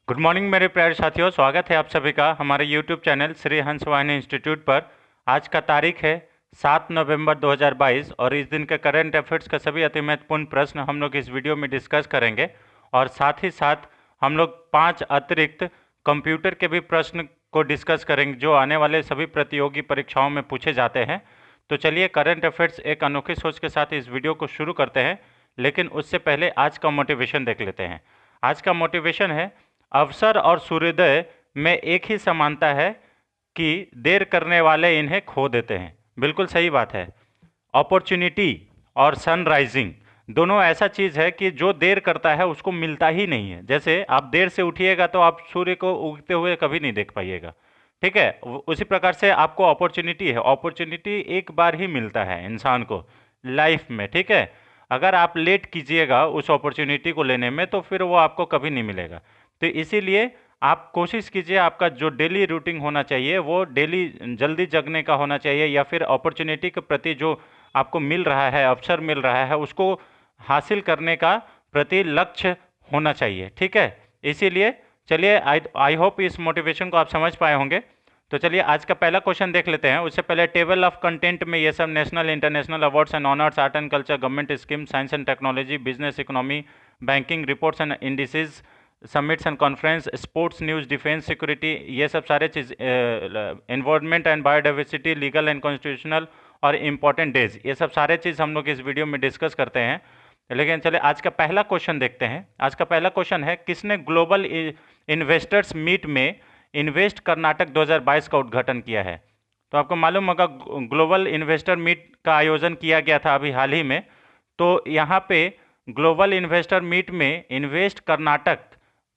Good morning मेरे प्यारे साथियों, स्वागत है आप सभी का हमारे यूट्यूब चैनल श्री हंस वाहिनी इंस्टीट्यूट पर। आज का तारीख है 7 नवंबर 2022 और इस दिन के करंट अफेयर्स का सभी अति महत्वपूर्ण प्रश्न हम लोग इस वीडियो में डिस्कस करेंगे। और साथ ही साथ हम लोग 5 अतिरिक्त कंप्यूटर के भी प्रश्न को डिस्कस करेंगे जो आने वाले सभी प्रतियोगी परीक्षाओं में पूछे जाते हैं। तो चलिए करंट अफेयर्स एक अनोखी सोच के साथ इस वीडियो को शुरू करते हैं, लेकिन उससे पहले आज का मोटिवेशन देख लेते हैं। आज का मोटिवेशन है, अवसर और सूर्योदय में एक ही समानता है कि देर करने वाले इन्हें खो देते हैं। बिल्कुल सही बात है। अपॉर्चुनिटी और सनराइजिंग दोनों ऐसा चीज़ है कि जो देर करता है उसको मिलता ही नहीं है। जैसे आप देर से उठिएगा तो आप सूर्य को उगते हुए कभी नहीं देख पाइएगा, ठीक है। उसी प्रकार से आपको अपॉर्चुनिटी है, अपॉर्चुनिटी एक बार ही मिलता है इंसान को लाइफ में, ठीक है। अगर आप लेट कीजिएगा उस अपॉर्चुनिटी को लेने में तो फिर वो आपको कभी नहीं मिलेगा। तो इसीलिए आप कोशिश कीजिए, आपका जो डेली रूटीन होना चाहिए वो डेली जल्दी जगने का होना चाहिए, या फिर अपॉर्चुनिटी के प्रति जो आपको मिल रहा है, अवसर मिल रहा है, उसको हासिल करने का प्रति लक्ष्य होना चाहिए, ठीक है। इसीलिए चलिए, आई होप इस मोटिवेशन को आप समझ पाए होंगे। तो चलिए आज का पहला क्वेश्चन देख लेते हैं। उससे पहले टेबल ऑफ कंटेंट में ये सब national international awards and honours, art and culture, government scheme, science and technology, business economy, banking, reports and indices, summits and conference, sports news, defence security, ये सब सारे चीज़, environment and biodiversity, legal and constitutional और important days, ये सब सारे चीज़ हम लोग इस वीडियो में डिस्कस करते हैं। लेकिन चलिए आज का पहला क्वेश्चन देखते हैं। आज का पहला क्वेश्चन है, किसने ग्लोबल इन्वेस्टर्स मीट में इन्वेस्ट कर्नाटक 2022 का उद्घाटन किया है? तो आपको मालूम होगा ग्लोबल इन्वेस्टर मीट का आयोजन किया गया था अभी हाल ही में। तो यहाँ पे ग्लोबल इन्वेस्टर मीट में इन्वेस्ट कर्नाटक,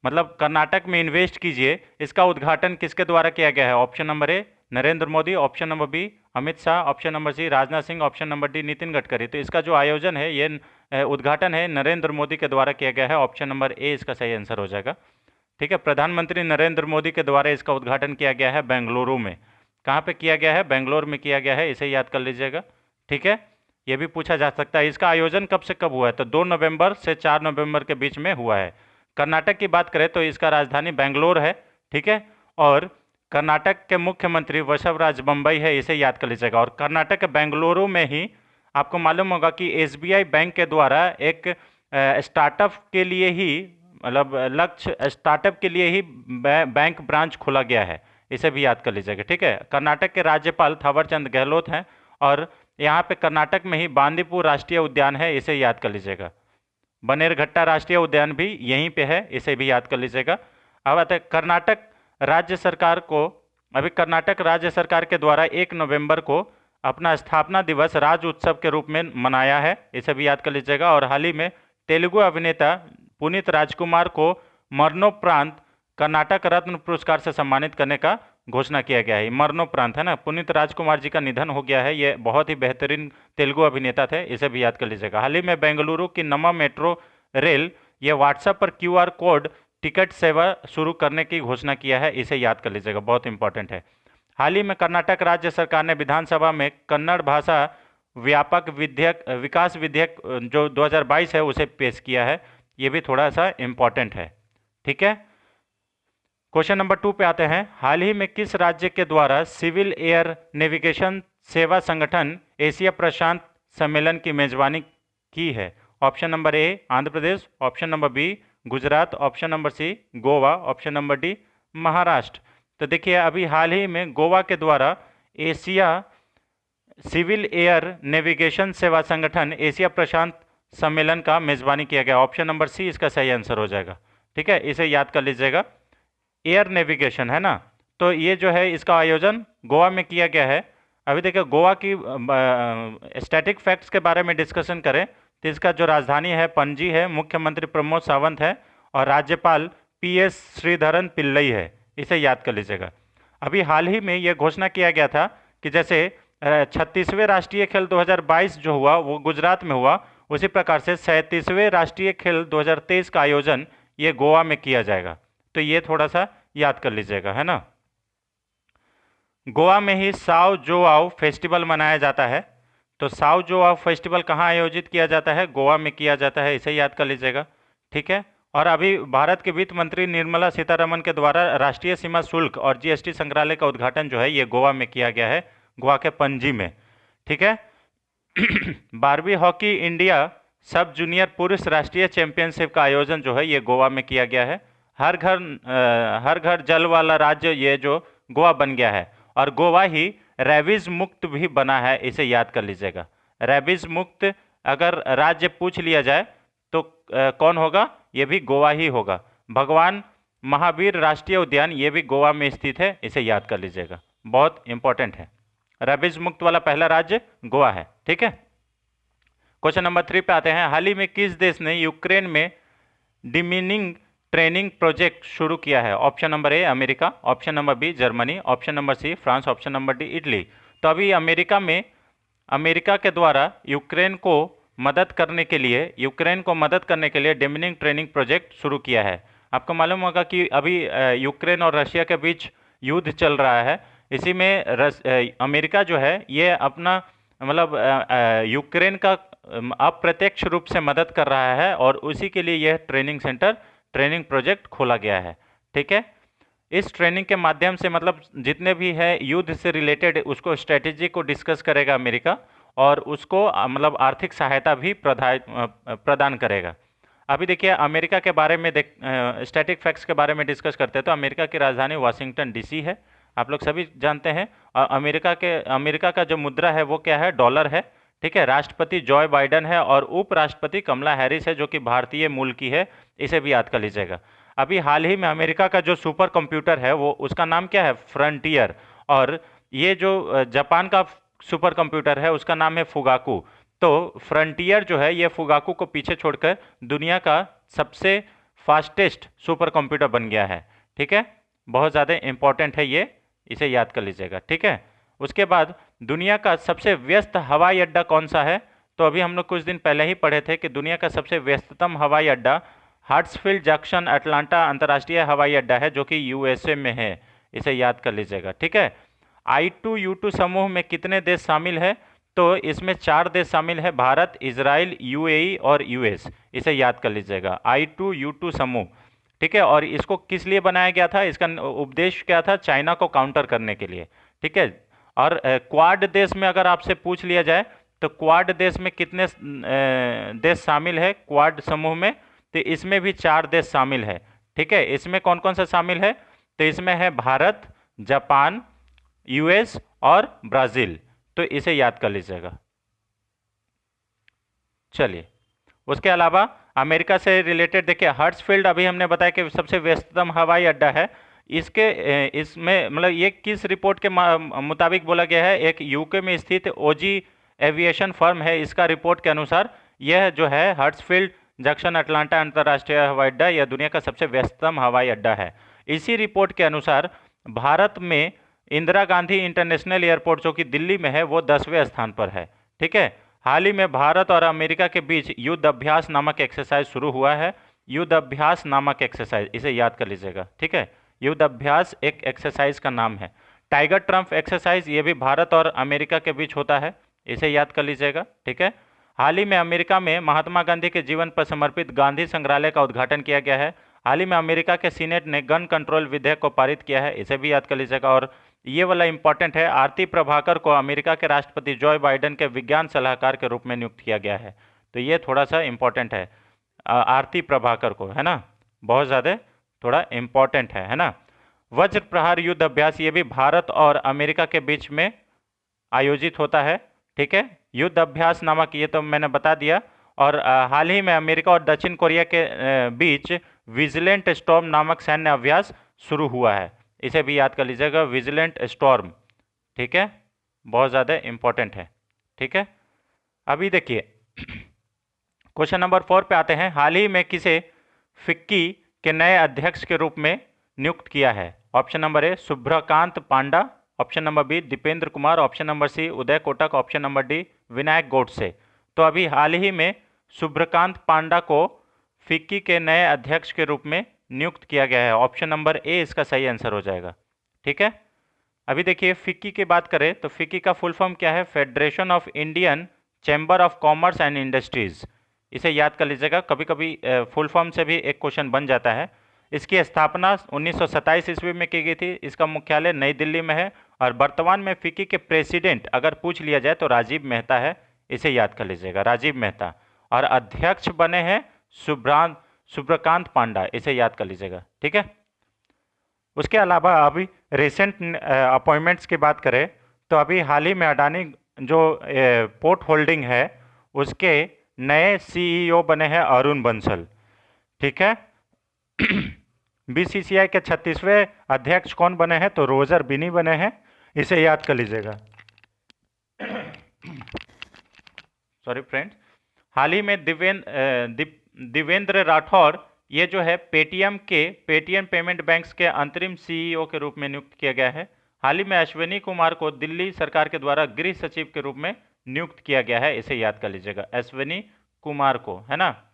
मतलब कर्नाटक में इन्वेस्ट कीजिए, इसका उद्घाटन किसके द्वारा किया गया है? Option number A Narendra Modi, option number B Amit Shah, option number C Rajnath Singh, option number D Nitin Gadkari. तो इसका जो आयोजन है, ये उद्घाटन है नरेंद्र मोदी के द्वारा किया गया है। ऑप्शन नंबर ए इसका सही आंसर हो जाएगा, ठीक है। प्रधानमंत्री नरेंद्र मोदी के द्वारा इसका उद्घाटन किया गया है बेंगलुरु में। कहाँ पे किया गया है? बेंगलोर में किया गया है, इसे याद कर लीजिएगा, ठीक है। ये भी पूछा जा सकता है, इसका आयोजन कब से कब हुआ है? तो 2 नवंबर से 4 नवंबर के बीच में हुआ है। कर्नाटक की बात करें तो इसका राजधानी बेंगलोर है, ठीक है। और कर्नाटक के मुख्यमंत्री वसवराज बम्बई है, इसे याद कर लीजिएगा। और कर्नाटक के बेंगलुरु में ही आपको मालूम होगा कि एसबीआई बैंक के द्वारा एक स्टार्टअप के लिए ही, मतलब लक्ष्य स्टार्टअप के लिए ही बैंक ब्रांच खोला गया है, इसे भी याद कर लीजिएगा, ठीक है। कर्नाटक के राज्यपाल थावरचंद गहलोत हैं और यहाँ पे कर्नाटक में ही बांदीपुर राष्ट्रीय उद्यान है, इसे याद कर लीजिएगा। बनेरघट्टा राष्ट्रीय उद्यान भी यहीं पे है, इसे भी याद कर लीजिएगा। अब आते हैं कर्नाटक राज्य सरकार को, अभी कर्नाटक राज्य सरकार के द्वारा 1 नवंबर को अपना स्थापना दिवस राज्य उत्सव के रूप में मनाया है, इसे भी याद कर लीजिएगा। और हाल ही में तेलुगु अभिनेता पुनीत राजकुमार को मरणोपरांत कर्नाटक रत्न पुरस्कार से सम्मानित करने का घोषणा किया गया है। मरणोपरांत है ना, पुनीत राजकुमार जी का निधन हो गया है, ये बहुत ही बेहतरीन तेलुगु अभिनेता थे, इसे भी याद कर लीजिएगा। हाल ही में बेंगलुरु की नमा मेट्रो रेल ये व्हाट्सएप पर क्यूआर कोड टिकट सेवा शुरू करने की घोषणा किया है, इसे याद कर लीजिएगा, बहुत इंपॉर्टेंट है। हाल ही में कर्नाटक राज्य सरकार ने विधानसभा में कन्नड़ भाषा व्यापक विधेयक, विकास विधेयक जो 2022 है उसे पेश किया है, ये भी थोड़ा सा इंपॉर्टेंट है, ठीक है। क्वेश्चन नंबर 2 पे आते हैं। हाल ही में किस राज्य के द्वारा सिविल एयर नेविगेशन सेवा संगठन एशिया प्रशांत सम्मेलन की मेजबानी की है? Option number A Andhra Pradesh, option number B Gujarat, option number C Goa, option number D Maharashtra. तो देखिए अभी हाल ही में गोवा के द्वारा एशिया सिविल एयर नेविगेशन सेवा संगठन एशिया प्रशांत सम्मेलन का मेजबानी किया गया। ऑप्शन नंबर सी इसका सही आंसर हो जाएगा, ठीक है, इसे याद कर लीजिएगा। एयर नेविगेशन है ना, तो ये जो है इसका आयोजन गोवा में किया गया है। अभी देखिए गोवा की स्टैटिक फैक्ट्स के बारे में डिस्कशन करें तो इसका जो राजधानी है पणजी है, मुख्यमंत्री प्रमोद सावंत है और राज्यपाल पीएस श्रीधरन पिल्लई है, इसे याद कर लीजिएगा। अभी हाल ही में यह घोषणा किया गया था कि जैसे 36वें राष्ट्रीय खेल 2022 जो हुआ वो गुजरात में हुआ, उसी प्रकार से 37वें राष्ट्रीय खेल 2023 का आयोजन ये गोवा में किया जाएगा। तो ये थोड़ा सा याद कर लीजिएगा, है ना। गोवा में ही साओ जोआओ फेस्टिवल मनाया जाता है। तो साओ जोआओ फेस्टिवल कहाँ आयोजित किया जाता है? गोवा में किया जाता है, इसे याद कर लीजिएगा, ठीक है। और अभी भारत के वित्त मंत्री निर्मला सीतारमन के द्वारा राष्ट्रीय सीमा शुल्क और जीएसटी संग्रहालय का उद्घाटन जो है ये गोवा में किया गया है, गोवा के पणजी में। ठीक है। 12वीं हॉकी इंडिया सब जूनियर पुरुष राष्ट्रीय चैंपियनशिप का आयोजन जो है ये गोवा में किया गया है। हर घर जल वाला राज्य ये जो गोवा बन गया है, और गोवा ही रेबीज मुक्त भी बना है, इसे याद कर लीजिएगा। रेबीज मुक्त अगर राज्य पूछ लिया जाए तो कौन होगा? ये भी गोवा ही होगा। भगवान महावीर राष्ट्रीय उद्यान ये भी गोवा में स्थित है, इसे याद कर लीजिएगा, बहुत इंपॉर्टेंट है। रेबीज मुक्त वाला पहला राज्य गोवा है। ठीक है। क्वेश्चन नंबर 3 पे आते हैं। हाल ही में किस देश ने यूक्रेन में डिमिनिंग ट्रेनिंग प्रोजेक्ट शुरू किया है? Option number A America, option number B Germany, option number C France, option number D Italy. तो अभी अमेरिका के द्वारा यूक्रेन को मदद करने के लिए डिमिनिंग ट्रेनिंग प्रोजेक्ट शुरू किया है। आपको मालूम होगा कि अभी यूक्रेन और रशिया के बीच युद्ध चल रहा है। इसी में अमेरिका जो है ये अपना मतलब यूक्रेन का अप्रत्यक्ष रूप से मदद कर रहा है, और उसी के लिए यह ट्रेनिंग प्रोजेक्ट खोला गया है। ठीक है। इस ट्रेनिंग के माध्यम से मतलब जितने भी है युद्ध से रिलेटेड उसको स्ट्रेटेजी को डिस्कस करेगा अमेरिका, और उसको मतलब आर्थिक सहायता भी प्रदान करेगा। अभी देखिए अमेरिका के बारे में स्टैटिक फैक्ट्स के बारे में डिस्कस करते हैं। तो अमेरिका की राजधानी वाशिंगटन डीसी है, आप लोग सभी जानते हैं। और अमेरिका का जो मुद्रा है वो क्या है? डॉलर है। ठीक है। राष्ट्रपति जॉय बाइडन है और उपराष्ट्रपति कमला हैरिस है, जो कि भारतीय मूल की है, इसे भी याद कर लीजिएगा। अभी हाल ही में अमेरिका का जो सुपर कंप्यूटर है वो उसका नाम क्या है? फ्रंटियर। और ये जो जापान का सुपर कंप्यूटर है उसका नाम है फुगाकू। तो फ्रंटियर जो है ये फुगाकू को पीछे छोड़कर दुनिया का सबसे फास्टेस्ट सुपर कंप्यूटर बन गया है। ठीक है। बहुत ज़्यादा इंपॉर्टेंट है ये, इसे याद कर लीजिएगा। ठीक है। उसके बाद दुनिया का सबसे व्यस्त हवाई अड्डा कौन सा है? तो अभी हम लोग कुछ दिन पहले ही पढ़े थे कि दुनिया का सबसे व्यस्ततम हवाई अड्डा हार्ट्सफील्ड जंक्शन अटलांटा अंतर्राष्ट्रीय हवाई अड्डा है, जो कि यूएसए में है, इसे याद कर लीजिएगा। ठीक है। I2U2 समूह में कितने देश शामिल है? तो इसमें 4 देश शामिल है, भारत, इजराइल, यूएई और यूएस, इसे याद कर लीजिएगा। I2U2 समूह। ठीक है। और इसको किस लिए बनाया गया था? इसका उद्देश्य क्या था? चाइना को काउंटर करने के लिए। ठीक है। और क्वाड देश में अगर आपसे पूछ लिया जाए तो क्वाड देश में कितने देश शामिल है क्वाड समूह में? तो इसमें भी 4 देश शामिल है। ठीक है। इसमें कौन कौन सा शामिल है? तो इसमें है भारत, जापान, यूएस और ब्राज़ील। तो इसे याद कर लीजिएगा। चलिए, उसके अलावा अमेरिका से रिलेटेड देखिए हर्ट्सफील्ड अभी हमने बताया कि सबसे व्यस्ततम हवाई अड्डा है। इसमें मतलब ये किस रिपोर्ट के मुताबिक बोला गया है? एक यूके में स्थित ओजी एविएशन फर्म है, इसका रिपोर्ट के अनुसार यह जो है हर्ट्सफील्ड जंक्शन अटलांटा अंतर्राष्ट्रीय हवाई अड्डा यह दुनिया का सबसे व्यस्ततम हवाई अड्डा है। इसी रिपोर्ट के अनुसार भारत में इंदिरा गांधी इंटरनेशनल एयरपोर्ट जो कि दिल्ली में है वो 10वें स्थान पर है। ठीक है। हाल ही में भारत और अमेरिका के बीच युद्ध अभ्यास नामक एक्सरसाइज शुरू हुआ है। युद्ध अभ्यास नामक एक्सरसाइज, इसे याद कर लीजिएगा। ठीक है। युद्ध अभ्यास एक एक्सरसाइज का नाम है। टाइगर ट्रम्प एक्सरसाइज ये भी भारत और अमेरिका के बीच होता है, इसे याद कर लीजिएगा। ठीक है। हाल ही में अमेरिका में महात्मा गांधी के जीवन पर समर्पित गांधी संग्रहालय का उद्घाटन किया गया है। हाल ही में अमेरिका के सीनेट ने गन कंट्रोल विधेयक को पारित किया है, इसे भी याद कर लीजिएगा। और ये वाला इंपॉर्टेंट है, आरती प्रभाकर को अमेरिका के राष्ट्रपति जॉय बाइडेन के विज्ञान सलाहकार के रूप में नियुक्त किया गया है। तो ये थोड़ा सा इंपॉर्टेंट है, आरती प्रभाकर को, है ना, बहुत ज़्यादा थोड़ा इंपॉर्टेंट है ना। वज्र प्रहार युद्ध अभ्यास ये भी भारत और अमेरिका के बीच में आयोजित होता है। ठीक है। युद्ध अभ्यास नामक ये तो मैंने बता दिया। और हाल ही में अमेरिका और दक्षिण कोरिया के बीच विजिलेंट स्टॉर्म नामक सैन्य अभ्यास शुरू हुआ है, इसे भी याद कर लीजिएगा, विजिलेंट स्टॉर्म। ठीक है। बहुत ज़्यादा इंपॉर्टेंट है। ठीक है। अभी देखिए क्वेश्चन नंबर 4 पे आते हैं। हाल ही में किसे फिक्की के नए अध्यक्ष के रूप में नियुक्त किया है? Option number A Shubhrakant Panda, option number B Dipendra Kumar, option number C Uday Kotak, option number D Vinayak Godse. तो अभी हाल ही में शुभ्रकांत पांडा को फिक्की के नए अध्यक्ष के रूप में नियुक्त किया गया है। ऑप्शन नंबर ए इसका सही आंसर हो जाएगा। ठीक है। अभी देखिए फिक्की की बात करें तो फिक्की का फुल फॉर्म क्या है? Federation of Indian chamber of commerce and industries. इसे याद कर लीजिएगा, कभी कभी फुल फॉर्म से भी एक क्वेश्चन बन जाता है। इसकी स्थापना 1927 ईस्वी में की गई थी। इसका मुख्यालय नई दिल्ली में है और वर्तमान में फिक्की के प्रेसिडेंट अगर पूछ लिया जाए तो राजीव मेहता है। इसे याद कर लीजिएगा, राजीव मेहता। और अध्यक्ष बने हैं सुब्रकांत पांडा। इसे याद कर लीजिएगा, ठीक है। उसके अलावा अभी रिसेंट अपॉइंटमेंट्स की बात करें तो अभी हाल ही में अडानी जो पोर्ट होल्डिंग है उसके नए सीईओ बने हैं अरुण बंसल, ठीक है। बीसीसीआई के 36वें अध्यक्ष कौन बने हैं तो रोजर बिनी बने हैं। इसे याद कर लीजिएगा। सॉरी फ्रेंड्स, हाल ही में दिवेंद्र राठौर ये जो है पेटीएम पेमेंट बैंक्स के अंतरिम सीईओ के रूप में नियुक्त किया गया है। हाल ही में अश्विनी कुमार को दिल्ली सरकार के द्वारा गृह सचिव के रूप में नियुक्त किया गया है। इसे याद कर लीजिएगा, अश्विनी कुमार को, है ना।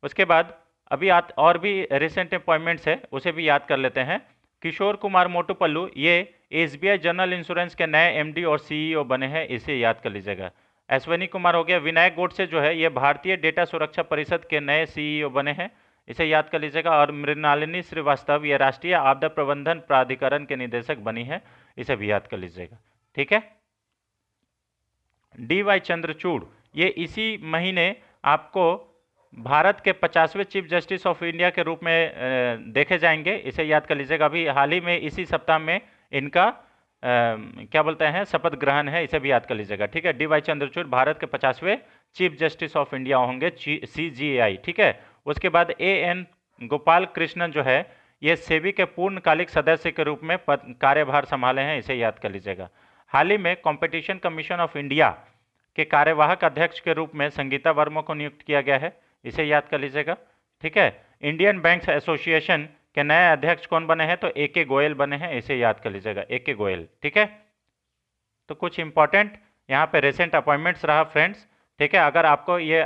उसके बाद अभी और भी रिसेंट अपॉइंटमेंट्स है, उसे भी याद कर लेते हैं। किशोर कुमार मोटूपल्लू ये एसबीआई जनरल इंश्योरेंस के नए एमडी और सीईओ बने हैं। इसे याद कर लीजिएगा। अश्विनी कुमार हो गया। विनायक गोडसे जो है ये भारतीय डेटा सुरक्षा परिषद के नए सीईओ बने हैं। इसे याद कर लीजिएगा। और मृणालिनी श्रीवास्तव ये राष्ट्रीय आपदा प्रबंधन प्राधिकरण के निदेशक बनी है। इसे भी याद कर लीजिएगा, ठीक है। डी वाई चंद्रचूड़ ये इसी महीने आपको भारत के 50वें चीफ जस्टिस ऑफ इंडिया के रूप में देखे जाएंगे। इसे याद कर लीजिएगा। अभी हाल ही में इसी सप्ताह में इनका क्या बोलते हैं शपथ ग्रहण है। इसे भी याद कर लीजिएगा, ठीक है। डी वाई चंद्रचूड़ भारत के 50वें चीफ जस्टिस ऑफ इंडिया होंगे, CJI, ठीक है। उसके बाद AN गोपाल कृष्णन जो है ये सेबी के पूर्णकालिक सदस्य के रूप में कार्यभार संभाले हैं। इसे याद कर लीजिएगा। हाल ही में कंपटीशन कमीशन ऑफ इंडिया के कार्यवाहक अध्यक्ष के रूप में संगीता वर्मा को नियुक्त किया गया है। इसे याद कर लीजिएगा, ठीक है। इंडियन बैंक्स एसोसिएशन के नए अध्यक्ष कौन बने हैं तो AK गोयल बने हैं। इसे याद कर लीजिएगा, AK गोयल, ठीक है। तो कुछ इंपॉर्टेंट यहाँ पे रिसेंट अपॉइंटमेंट्स रहा फ्रेंड्स, ठीक है। अगर आपको ये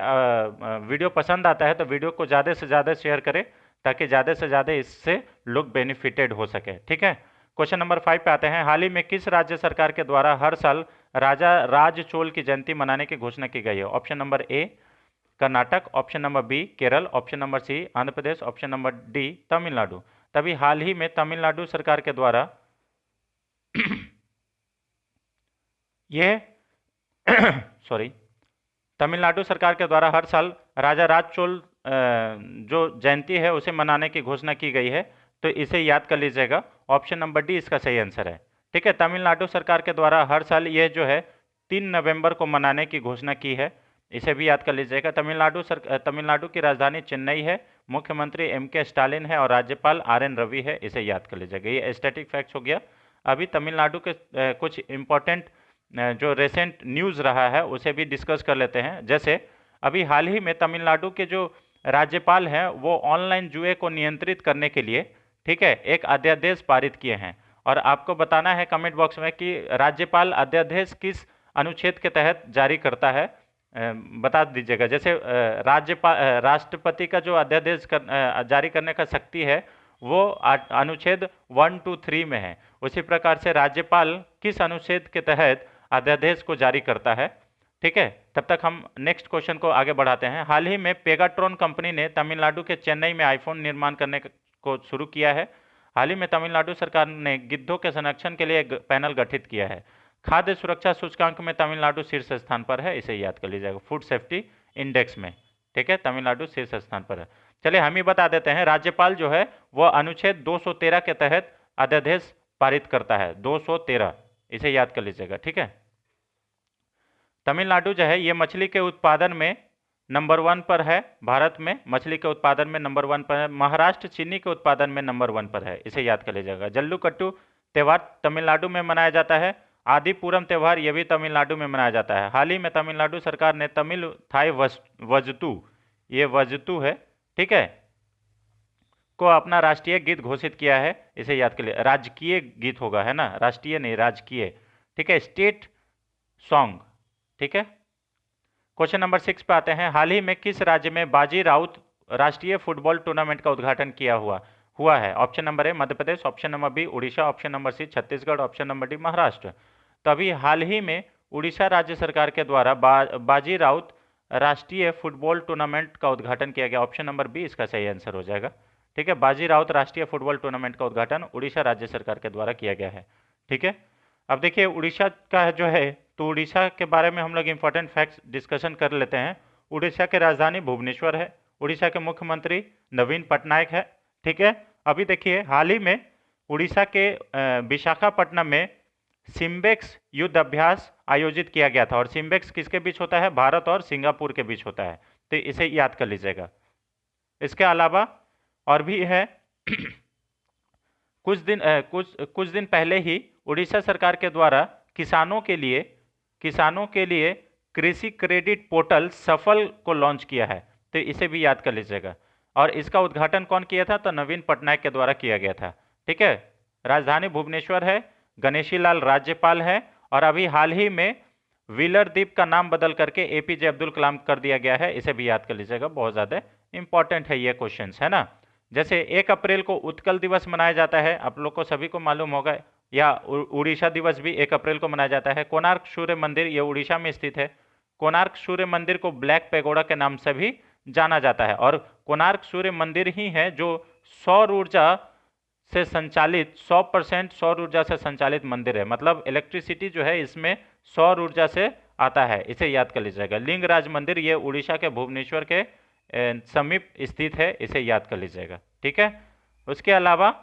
वीडियो पसंद आता है तो वीडियो को ज़्यादा से ज़्यादा शेयर करें ताकि ज़्यादा से ज़्यादा इससे लोग बेनिफिटेड हो सके, ठीक है। क्वेश्चन नंबर 5 पे आते हैं। हाल ही में किस राज्य सरकार के द्वारा हर साल राजा राज चोल की जयंती मनाने की घोषणा की गई है? Option number A Karnataka, option number B Kerala, option number C Andhra Pradesh, option number D Tamil Nadu. तभी हाल ही में तमिलनाडु सरकार के द्वारा ये सॉरी तमिलनाडु सरकार के द्वारा हर साल राजा राज चोल जो जयंती है उसे मनाने की घोषणा की गई है। तो इसे याद कर लीजिएगा, ऑप्शन नंबर D इसका सही आंसर है, ठीक है। तमिलनाडु सरकार के द्वारा हर साल ये जो है 3 नवंबर को मनाने की घोषणा की है। इसे भी याद कर लीजिएगा। तमिलनाडु की राजधानी चेन्नई है, मुख्यमंत्री MK स्टालिन है और राज्यपाल RN रवि है। इसे याद कर लीजिएगा। ये स्टैटिक फैक्ट्स हो गया। अभी तमिलनाडु के कुछ इंपॉर्टेंट जो रिसेंट न्यूज़ रहा है उसे भी डिस्कस कर लेते हैं। जैसे अभी हाल ही में तमिलनाडु के जो राज्यपाल हैं वो ऑनलाइन जुए को नियंत्रित करने के लिए, ठीक है, एक अध्यादेश पारित किए हैं। और आपको बताना है कमेंट बॉक्स में कि राज्यपाल अध्यादेश किस अनुच्छेद के तहत जारी करता है, बता दीजिएगा। जैसे राष्ट्रपति का जो अध्यादेश जारी करने का शक्ति है वो अनुच्छेद 1, 2, 3 में है। उसी प्रकार से राज्यपाल किस अनुच्छेद के तहत अध्यादेश को जारी करता है, ठीक है। तब तक हम नेक्स्ट क्वेश्चन को आगे बढ़ाते हैं। हाल ही में पेगाट्रॉन कंपनी ने तमिलनाडु के चेन्नई में आईफोन निर्माण करने को शुरू किया है। हाल ही में तमिलनाडु सरकार ने गिद्धों के संरक्षण के लिए एक पैनल गठित किया है। खाद्य सुरक्षा सूचकांक में तमिलनाडु शीर्ष स्थान पर है। इसे याद कर लीजिएगा, फूड सेफ्टी इंडेक्स में, ठीक है, तमिलनाडु शीर्ष स्थान पर है। चलिए हम ही बता देते हैं। राज्यपाल जो है वह अनुच्छेद 213 के तहत अध्यादेश पारित करता है, 213। इसे याद कर लीजिएगा, ठीक है। तमिलनाडु जो है ये मछली के उत्पादन में नंबर 1 पर है। भारत में मछली के उत्पादन में नंबर 1 पर है। महाराष्ट्र चीनी के उत्पादन में नंबर 1 पर है। इसे याद कर लीजिएगा। जल्लीकट्टू त्यौहार तमिलनाडु में मनाया जाता है। आदिपुरम त्यौहार ये भी तमिलनाडु में मनाया जाता है। हाल ही में तमिलनाडु सरकार ने तमिल थाई वजतू, ये वजतू है, ठीक है, को अपना राष्ट्रीय गीत घोषित किया है। इसे याद कर लिए, राजकीय गीत होगा, है ना, राष्ट्रीय नहीं, राजकीय, ठीक है, स्टेट सॉन्ग, ठीक है। क्वेश्चन नंबर 6 पे आते हैं। हाल ही में किस राज्य में बाजी राउत राष्ट्रीय फुटबॉल टूर्नामेंट का उद्घाटन किया हुआ है? Option number A Madhya Pradesh, option number B Orissa, option number C Chhattisgarh, option number D Maharashtra. तो अभी हाल ही में उड़ीसा राज्य सरकार के द्वारा बाजी राउत राष्ट्रीय फुटबॉल टूर्नामेंट का उद्घाटन किया गया। ऑप्शन नंबर बी इसका सही आंसर हो जाएगा। ठीक है, बाजी राउत राष्ट्रीय फुटबॉल टूर्नामेंट का उद्घाटन उड़ीसा राज्य सरकार के द्वारा किया गया है। ठीक है, अब देखिए उड़ीसा का जो है, तो उड़ीसा के बारे में हम लोग इंपॉर्टेंट फैक्ट्स डिस्कशन कर लेते हैं। उड़ीसा की राजधानी भुवनेश्वर है। उड़ीसा के मुख्यमंत्री नवीन पटनायक है। ठीक है, अभी देखिए हाल ही में उड़ीसा के विशाखापट्टनम में सिम्बेक्स युद्ध अभ्यास आयोजित किया गया था। और सिम्बेक्स किसके बीच होता है? भारत और सिंगापुर के बीच होता है, तो इसे याद कर लीजिएगा। इसके अलावा और भी है कुछ दिन पहले ही उड़ीसा सरकार के द्वारा किसानों के लिए कृषि क्रेडिट पोर्टल सफल को लॉन्च किया है, तो इसे भी याद कर लीजिएगा। और इसका उद्घाटन कौन किया था? तो नवीन पटनायक के द्वारा किया गया था। ठीक है, राजधानी भुवनेश्वर है, गणेशी लाल राज्यपाल है, और अभी हाल ही में व्हीलर द्वीप का नाम बदल करके एपीजे अब्दुल कलाम कर दिया गया है, इसे भी याद कर लीजिएगा, बहुत ज़्यादा इंपॉर्टेंट है ये क्वेश्चन, है ना। जैसे 1 अप्रैल को उत्कल दिवस मनाया जाता है, आप लोग को सभी को मालूम होगा, या उड़ीसा दिवस भी 1 अप्रैल को मनाया जाता है। कोणार्क सूर्य मंदिर ये उड़ीसा में स्थित है। कोणार्क सूर्य मंदिर को ब्लैक पैगोडा के नाम से भी जाना जाता है, और कोणार्क सूर्य मंदिर ही है जो सौर ऊर्जा से संचालित 100% सौर ऊर्जा से संचालित मंदिर है। मतलब इलेक्ट्रिसिटी जो है इसमें सौर ऊर्जा से आता है, इसे याद कर लीजिएगा। लिंगराज मंदिर ये उड़ीसा के भुवनेश्वर के समीप स्थित है, इसे याद कर लीजिएगा। ठीक है, उसके अलावा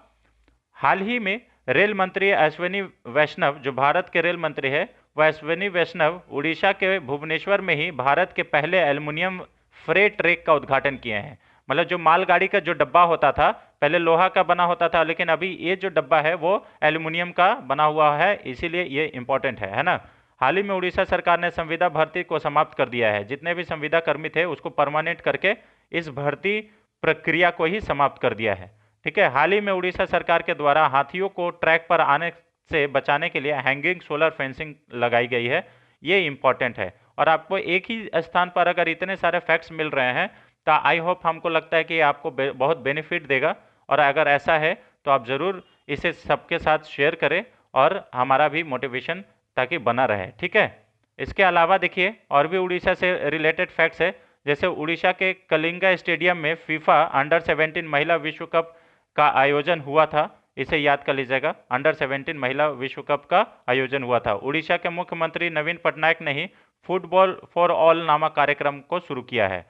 हाल ही में रेल मंत्री अश्विनी वैष्णव, जो भारत के रेल मंत्री है, वह अश्विनी वैष्णव उड़ीसा के भुवनेश्वर में ही भारत के पहले एल्युमिनियम फ्रेट ट्रैक का उद्घाटन किए हैं। मतलब जो मालगाड़ी का जो डब्बा होता था पहले लोहा का बना होता था, लेकिन अभी ये जो डब्बा है वो एल्युमिनियम का बना हुआ है, इसीलिए ये इंपॉर्टेंट है ना। हाल ही में उड़ीसा सरकार ने संविदा भर्ती को समाप्त कर दिया है। जितने भी संविदा कर्मी थे उसको परमानेंट करके इस भर्ती प्रक्रिया को ही समाप्त कर दिया है। ठीक है, हाल ही में उड़ीसा सरकार के द्वारा हाथियों को ट्रैक पर आने से बचाने के लिए हैंगिंग सोलर फेंसिंग लगाई गई है, ये इंपॉर्टेंट है। और आपको एक ही स्थान पर अगर इतने सारे फैक्ट्स मिल रहे हैं तो आई होप, हमको लगता है कि आपको बहुत बेनिफिट देगा, और अगर ऐसा है तो आप ज़रूर इसे सबके साथ शेयर करें और हमारा भी मोटिवेशन ताकि बना रहे। ठीक है, इसके अलावा देखिए और भी उड़ीसा से रिलेटेड फैक्ट्स है। जैसे उड़ीसा के कलिंगा स्टेडियम में फीफा अंडर-17 महिला विश्व कप का आयोजन हुआ था, इसे याद कर लीजिएगा। अंडर-17 महिला विश्व कप का आयोजन हुआ था। उड़ीसा के मुख्यमंत्री नवीन पटनायक ने ही फुटबॉल फॉर ऑल नामक कार्यक्रम को शुरू किया है।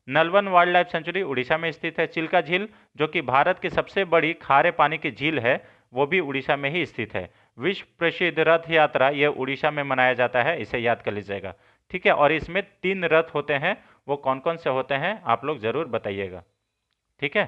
नलवन वाइल्ड लाइफ सेंचुरी उड़ीसा में स्थित है। चिल्का झील जो कि भारत की सबसे बड़ी खारे पानी की झील है, वो भी उड़ीसा में ही स्थित है। विश्व प्रसिद्ध रथ यात्रा यह उड़ीसा में मनाया जाता है, इसे याद कर लीजिएगा। ठीक है, और इसमें 3 रथ होते हैं, वो कौन कौन से होते हैं आप लोग जरूर बताइएगा। ठीक है,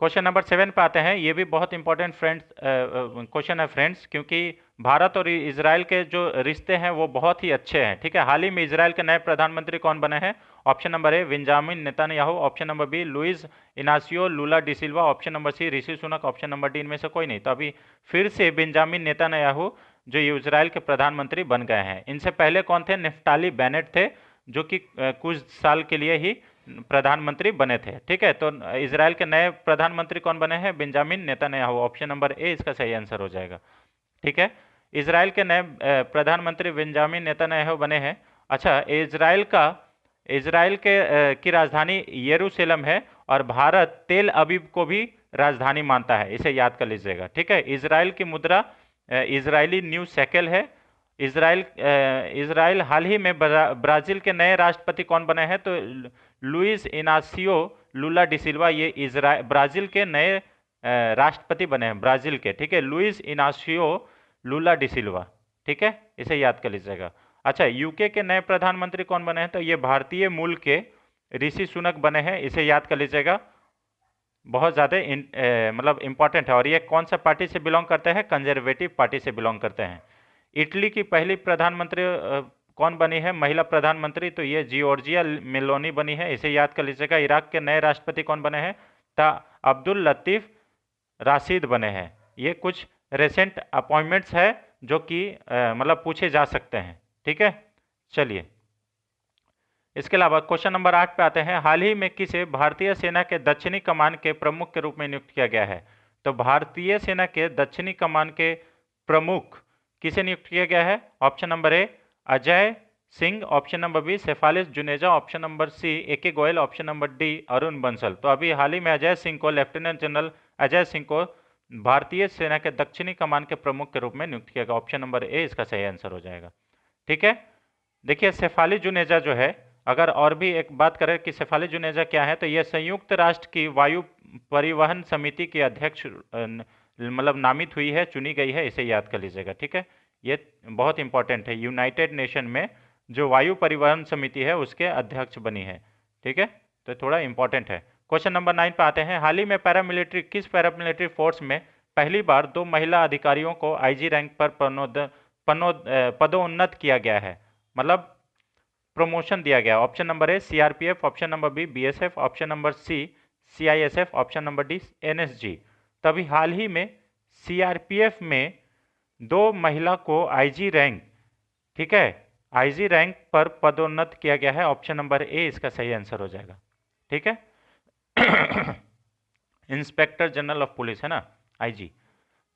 क्वेश्चन नंबर 7 पे आते हैं। ये भी बहुत इंपॉर्टेंट फ्रेंड्स क्वेश्चन है फ्रेंड्स, क्योंकि भारत और इजराइल के जो रिश्ते हैं वो बहुत ही अच्छे हैं। ठीक है, हाल ही में इजराइल के नए प्रधानमंत्री कौन बने हैं? Option number A Benjamin Netanyahu, option number B Luiz Inacio Lula da Silva, option number C Rishi Sunak, option number D इनमें से कोई नहीं। तो अभी फिर से बेंजामिन नेतन्याहू जो इजराइल के प्रधानमंत्री बन गए हैं। इनसे पहले कौन थे? नफ्ताली बेनेट थे, जो कि कुछ साल के लिए ही प्रधानमंत्री बने थे। ठीक है, तो इजराइल के नए प्रधानमंत्री कौन बने हैं? बेंजामिन नेतन्याहू, ऑप्शन नंबर ए इसका सही आंसर हो जाएगा। ठीक है, इजराइल के नए प्रधानमंत्री बेंजामिन नेतन्याहू बने हैं। अच्छा, इजराइल की राजधानी यरूशलेम है, और भारत तेल अवीव को भी राजधानी मानता है, इसे याद कर लीजिएगा। ठीक है, इजराइल की मुद्रा इजरायली न्यू शेकेल है। इजराइल हाल ही में ब्राजील के नए राष्ट्रपति कौन बने हैं? तो लुइस इनासियो लूला डिसिल्वा, ये ब्राजील के नए राष्ट्रपति बने हैं, ब्राजील के। ठीक है, लुइस इनासियो लूला डिसिल्वा। ठीक है, इसे याद कर लीजिएगा। अच्छा, यूके के नए प्रधानमंत्री कौन बने हैं? तो ये भारतीय मूल के ऋषि सुनक बने हैं, इसे याद कर लीजिएगा। बहुत ज़्यादा मतलब इंपॉर्टेंट है। और ये कौन सा पार्टी से बिलोंग करते हैं? कंजर्वेटिव पार्टी से बिलोंग करते हैं। इटली की पहली प्रधानमंत्री कौन बनी है? महिला प्रधानमंत्री, तो ये जियोर्जिया मेलोनी बनी है, इसे याद कर लीजिएगा। इराक के नए राष्ट्रपति कौन बने हैं? अब्दुल लतीफ राशिद बने हैं। ये कुछ रिसेंट अपॉइंटमेंट्स है जो कि मतलब पूछे जा सकते हैं। ठीक है, चलिए इसके अलावा क्वेश्चन नंबर 8 पे आते हैं। हाल ही में किसे भारतीय सेना के दक्षिणी कमान के प्रमुख के रूप में नियुक्त किया गया है? तो भारतीय सेना के दक्षिणी कमान के प्रमुख किसे नियुक्त किया गया है? Option number A Ajay Singh, option number B Shefali Juneja, option number C AK Goyal, option number D Arun Bansal. तो अभी हाल ही में अजय सिंह को, लेफ्टिनेंट जनरल अजय सिंह को भारतीय सेना के दक्षिणी कमान के प्रमुख के रूप में नियुक्त किया गया। ऑप्शन नंबर ए इसका सही आंसर हो जाएगा। ठीक है, देखिए शेफाली जुनेजा जो है, अगर और भी एक बात करें कि शेफाली जुनेजा क्या है, तो यह संयुक्त राष्ट्र की वायु परिवहन समिति की अध्यक्ष मतलब नामित हुई है, चुनी गई है, इसे याद कर लीजिएगा। ठीक है, ये बहुत इंपॉर्टेंट है, यूनाइटेड नेशन में जो वायु परिवहन समिति है उसके अध्यक्ष बनी है। ठीक है, तो थोड़ा इंपॉर्टेंट है। क्वेश्चन नंबर 9 पे आते हैं। हाल ही में किस पैरामिलिट्री फोर्स में पहली बार 2 महिला अधिकारियों को IG रैंक पर पदोन्नत किया गया है, मतलब प्रमोशन दिया गया? Option number A CRPF, option number B BSF, option number C CISF, option number D NSG। तभी हाल ही में CRPF में 2 महिला को IG रैंक, ठीक है, IG रैंक पर पदोन्नत किया गया है। ऑप्शन नंबर ए इसका सही आंसर हो जाएगा। ठीक है इंस्पेक्टर जनरल ऑफ पुलिस है ना, IG।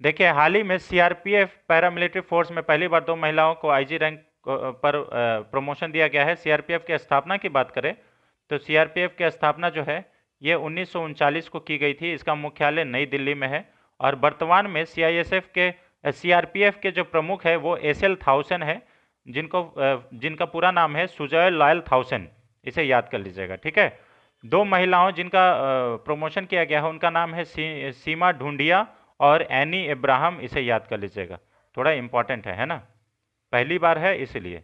देखिए हाल ही में CRPF पैरामिलिट्री फोर्स में पहली बार 2 महिलाओं को IG रैंक पर प्रमोशन दिया गया है। CRPF की स्थापना की बात करें तो CRPF की स्थापना जो है ये 1939 को की गई थी। इसका मुख्यालय नई दिल्ली में है और वर्तमान में CRPF के जो प्रमुख है वो SL थाउसेन है, जिनका पूरा नाम है सुजय लाल थाउसेन, इसे याद कर लीजिएगा। ठीक है, 2 महिलाओं जिनका प्रमोशन किया गया है उनका नाम है सीमा ढूंढिया और एनी इब्राहिम, इसे याद कर लीजिएगा, थोड़ा इंपॉर्टेंट है ना, पहली बार है इसलिए।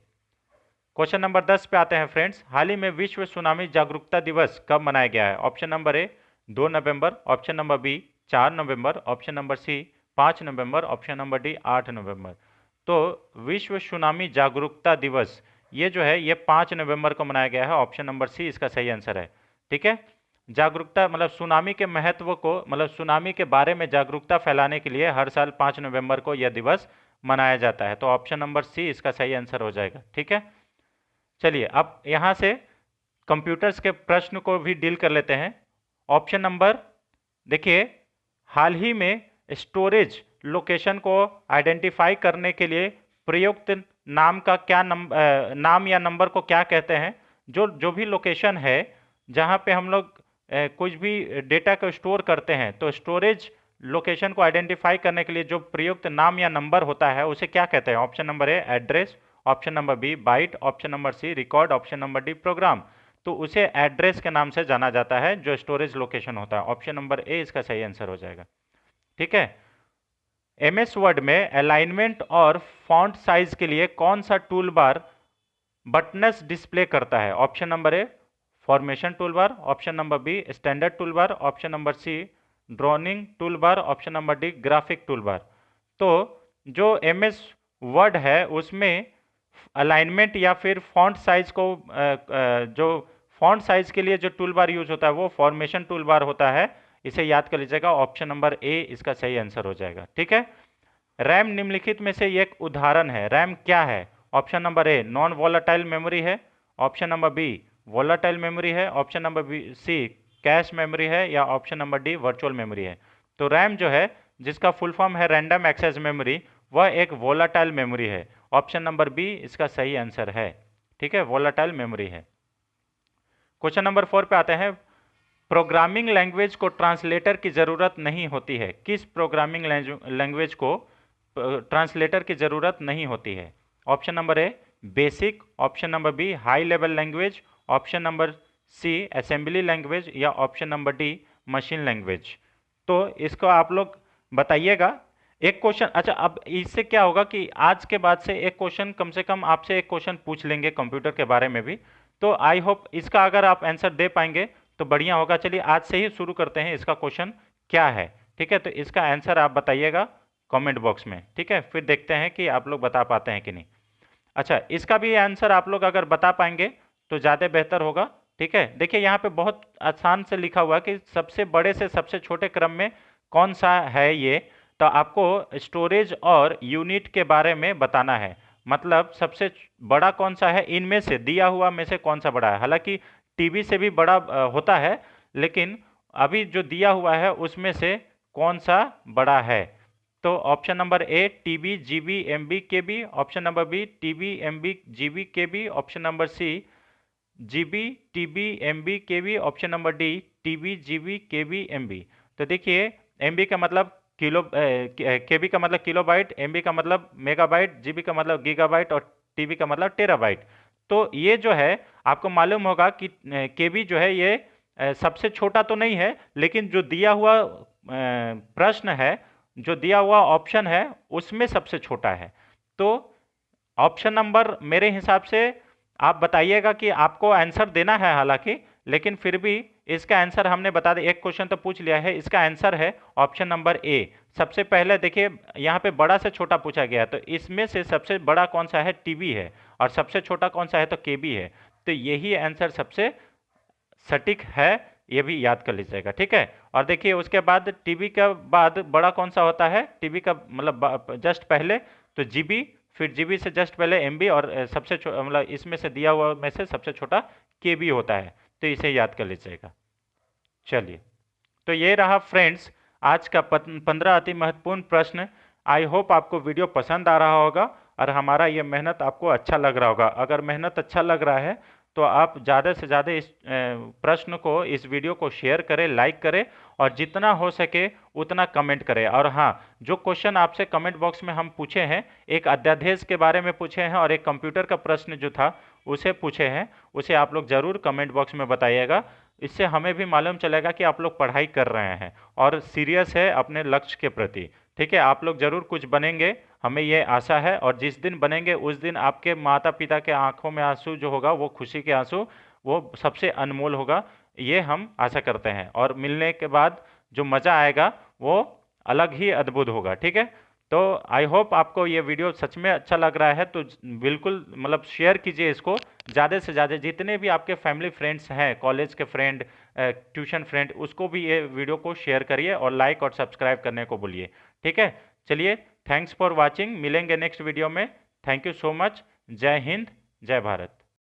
क्वेश्चन नंबर 10 पे आते हैं फ्रेंड्स। हाल ही में विश्व सुनामी जागरूकता दिवस कब मनाया गया है? ऑप्शन नंबर ए 2 नवंबर, ऑप्शन नंबर बी 4 नवंबर, ऑप्शन नंबर सी 5 नवंबर, ऑप्शन नंबर डी 8 नवंबर। तो विश्व सुनामी जागरूकता दिवस ये जो है ये 5 नवंबर को मनाया गया है। ऑप्शन नंबर सी इसका सही आंसर है। ठीक है, जागरूकता मतलब सुनामी के महत्व को, मतलब सुनामी के बारे में जागरूकता फैलाने के लिए हर साल 5 नवंबर को यह दिवस मनाया जाता है। तो ऑप्शन नंबर सी इसका सही आंसर हो जाएगा। ठीक है, चलिए अब यहां से कंप्यूटर्स के प्रश्न को भी डील कर लेते हैं। ऑप्शन नंबर देखिए, हाल ही में स्टोरेज लोकेशन को आइडेंटिफाई करने के लिए प्रयुक्त नाम का क्या नाम या नंबर को क्या कहते हैं? जो भी लोकेशन है जहां पे हम लोग कुछ भी डेटा को स्टोर करते हैं, तो स्टोरेज लोकेशन को आइडेंटिफाई करने के लिए जो प्रयुक्त नाम या नंबर होता है उसे क्या कहते हैं? Option number A address, option number B byte, option number C record, option number D program. तो उसे एड्रेस के नाम से जाना जाता है जो स्टोरेज लोकेशन होता है। ऑप्शन नंबर ए इसका सही आंसर हो जाएगा। ठीक है, MS वर्ड में अलाइनमेंट और फॉन्ट साइज के लिए कौन सा टूल बार बटनेस डिस्प्ले करता है? Option number A formation tool bar, option number B standard tool bar, option number C drawing tool bar, option number D graphic tool bar. तो जो MS वर्ड है उसमें अलाइनमेंट या फिर फॉन्ट साइज को जो फॉन्ट साइज के लिए जो टूल बार यूज होता है वो फॉर्मेशन टूल बार होता है, इसे याद कर लीजिएगा। ऑप्शन नंबर ए इसका सही आंसर हो जाएगा। ठीक है, रैम निम्नलिखित में से एक उदाहरण है। रैम क्या है? Option number A non volatile memory है, option number B volatile memory है, option number B C cache memory है, या option number D virtual memory है। तो रैम जो है जिसका फुल फॉर्म है रैंडम एक्सेस मेमोरी, वह एक वॉलेटाइल मेमोरी है। ऑप्शन नंबर बी इसका सही आंसर है। ठीक है, वॉलेटाइल मेमोरी है। क्वेश्चन नंबर 4 पे आते हैं। प्रोग्रामिंग लैंग्वेज को ट्रांसलेटर की जरूरत नहीं होती है। किस प्रोग्रामिंग लैंग्वेज को ट्रांसलेटर की जरूरत नहीं होती है? Option number A basic, option number B high level language, option number C assembly language, या option number D machine language. तो इसको आप लोग बताइएगा। एक क्वेश्चन, अच्छा अब इससे क्या होगा कि आज के बाद से एक क्वेश्चन कम से कम आपसे एक क्वेश्चन पूछ लेंगे कंप्यूटर के बारे में भी। तो आई होप इसका अगर आप आंसर दे पाएंगे तो बढ़िया होगा। चलिए आज से ही शुरू करते हैं। इसका क्वेश्चन क्या है? ठीक है, तो इसका आंसर आप बताइएगा कमेंट बॉक्स में। ठीक है, फिर देखते हैं कि आप लोग बता पाते हैं कि नहीं। अच्छा, इसका भी आंसर आप लोग अगर बता पाएंगे तो ज़्यादा बेहतर होगा। ठीक है, देखिए यहाँ पे बहुत आसान से लिखा हुआ है कि सबसे बड़े से सबसे छोटे क्रम में कौन सा है ये। तो आपको स्टोरेज और यूनिट के बारे में बताना है, मतलब सबसे बड़ा कौन सा है इनमें से, दिया हुआ में से कौन सा बड़ा है। हालांकि टीबी से भी बड़ा होता है, लेकिन अभी जो दिया हुआ है उसमें से कौन सा बड़ा है। तो option number A TB, GB, MB, KB, option number B TB, MB, GB, KB, option number C GB, TB, MB, KB, option number D TB, GB, KB, MB. तो देखिए एमबी का मतलब किलो, केबी का मतलब किलोबाइट, एमबी का मतलब megabyte, GB का मतलब गीगाबाइट और टीबी का मतलब टेराबाइट। तो ये जो है आपको मालूम होगा कि केबी जो है ये सबसे छोटा तो नहीं है, लेकिन जो दिया हुआ प्रश्न है, जो दिया हुआ ऑप्शन है उसमें सबसे छोटा है। तो ऑप्शन नंबर मेरे हिसाब से आप बताइएगा कि आपको आंसर देना है हालांकि, लेकिन फिर भी इसका आंसर हमने बता दिया, एक क्वेश्चन तो पूछ लिया है, इसका आंसर है ऑप्शन नंबर ए। सबसे पहले देखिए यहाँ पे बड़ा से छोटा पूछा गया, तो इसमें से सबसे बड़ा कौन सा है, टीबी है, और सबसे छोटा कौन सा है, तो केबी है। तो यही आंसर सबसे सटीक है, ये भी याद कर लीजिएगा, ठीक है। और देखिए उसके बाद टीबी के बाद बड़ा कौन सा होता है, टीबी का मतलब जस्ट पहले तो जीबी, फिर जीबी से जस्ट पहले एमबी, और सबसे मतलब इसमें से दिया हुआ में से सबसे छोटा केबी होता है। तो इसे याद कर लीजिएगा। चलिए, तो ये रहा फ्रेंड्स आज का 15 अति महत्वपूर्ण प्रश्न। आई होप आपको वीडियो पसंद आ रहा होगा और हमारा ये मेहनत आपको अच्छा लग रहा होगा। अगर मेहनत अच्छा लग रहा है तो आप ज़्यादा से ज़्यादा इस प्रश्न को, इस वीडियो को शेयर करें, लाइक करें, और जितना हो सके उतना कमेंट करें। और हाँ, जो क्वेश्चन आपसे कमेंट बॉक्स में हम पूछे हैं, एक अध्यादेश के बारे में पूछे हैं और एक कंप्यूटर का प्रश्न जो था उसे पूछे हैं, उसे आप लोग ज़रूर कमेंट बॉक्स में बताइएगा। इससे हमें भी मालूम चलेगा कि आप लोग पढ़ाई कर रहे हैं और सीरियस है अपने लक्ष्य के प्रति। ठीक है, आप लोग जरूर कुछ बनेंगे, हमें ये आशा है। और जिस दिन बनेंगे उस दिन आपके माता पिता के आंखों में आंसू जो होगा, वो खुशी के आंसू, वो सबसे अनमोल होगा, ये हम आशा करते हैं। और मिलने के बाद जो मज़ा आएगा वो अलग ही अद्भुत होगा। ठीक है, तो आई होप आपको ये वीडियो सच में अच्छा लग रहा है, तो बिल्कुल मतलब शेयर कीजिए इसको ज़्यादा से ज़्यादा, जितने भी आपके फैमिली फ्रेंड्स हैं, कॉलेज के फ्रेंड, ट्यूशन फ्रेंड, उसको भी ये वीडियो को शेयर करिए और लाइक और सब्सक्राइब करने को बोलिए। ठीक है, चलिए, थैंक्स फॉर वॉचिंग, मिलेंगे नेक्स्ट वीडियो में। Thank you so much. जय हिंद, जय भारत।